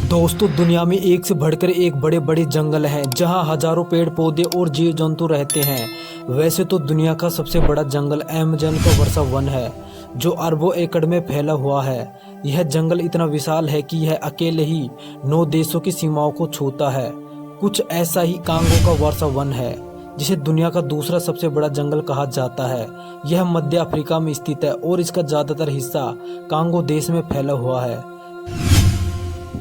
दोस्तों, दुनिया में एक से बढ़कर एक बड़े बड़े जंगल हैं जहां हजारों पेड़ पौधे और जीव जंतु रहते हैं। वैसे तो दुनिया का सबसे बड़ा जंगल अमेज़न का वर्षा वन है जो अरबों एकड़ में फैला हुआ है। यह जंगल इतना विशाल है कि यह अकेले ही 9 देशों की सीमाओं को छूता है। कुछ ऐसा ही कांगो का वर्षा वन है जिसे दुनिया का दूसरा सबसे बड़ा जंगल कहा जाता है। यह मध्य अफ्रीका में स्थित है और इसका ज्यादातर हिस्सा कांगो देश में फैला हुआ है।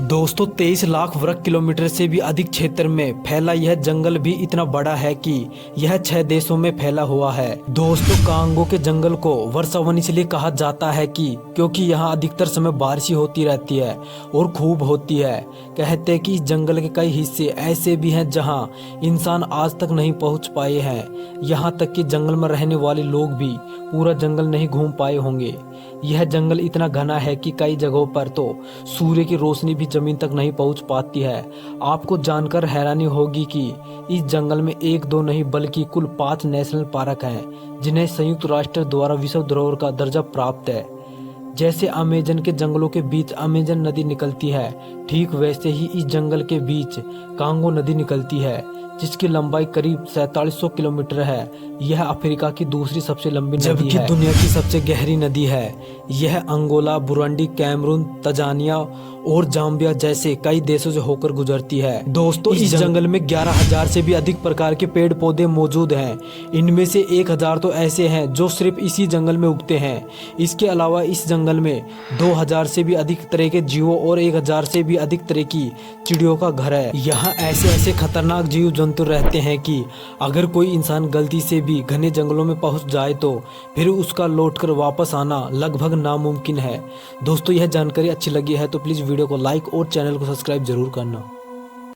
दोस्तों, 23 लाख वर्ग किलोमीटर से भी अधिक क्षेत्र में फैला यह जंगल भी इतना बड़ा है कि यह 6 देशों में फैला हुआ है। दोस्तों, कांगो के जंगल को वर्षा वन इसलिए कहा जाता है क्योंकि यहाँ अधिकतर समय बारिश ही होती रहती है और खूब होती है। कहते हैं कि इस जंगल के कई हिस्से ऐसे भी हैं जहाँ इंसान आज तक नहीं पहुँच पाए हैं। यहाँ तक कि जंगल में रहने वाले लोग भी पूरा जंगल नहीं घूम पाए होंगे। यह जंगल इतना घना है कि कई जगहों पर तो सूर्य की रोशनी भी जमीन तक नहीं पहुंच पाती है। आपको जानकर हैरानी होगी कि इस जंगल में एक दो नहीं बल्कि कुल 5 नेशनल पार्क हैं जिन्हें संयुक्त राष्ट्र द्वारा विश्व धरोहर का दर्जा प्राप्त है। जैसे अमेज़न के जंगलों के बीच अमेज़न नदी निकलती है, ठीक वैसे ही इस जंगल के बीच कांगो नदी निकलती है जिसकी लंबाई करीब 4700 किलोमीटर है। यह अफ्रीका की दूसरी सबसे लंबी नदी है, जबकि दुनिया की सबसे गहरी नदी है। यह अंगोला, बुरुंडी, कैमरून, तंजानिया और जाम्बिया जैसे कई देशों से होकर गुजरती है। दोस्तों, इस जंगल में 11,000 से भी अधिक प्रकार के पेड़ पौधे मौजूद हैं। इनमें से 1,000 तो ऐसे हैं जो सिर्फ इसी जंगल में उगते हैं। इसके अलावा इस जंगल में 2,000 से भी अधिक तरह के जीवों और 1,000 से भी अधिक तरह की चिड़ियों का घर है। यहाँ ऐसे ऐसे खतरनाक जीव जंतु रहते हैं कि अगर कोई इंसान गलती से भी घने जंगलों में पहुंच जाए तो फिर उसका लौटकर वापस आना लगभग नामुमकिन है। दोस्तों, यह जानकारी अच्छी लगी है तो प्लीज़ वीडियो को लाइक और चैनल को सब्सक्राइब जरूर करना।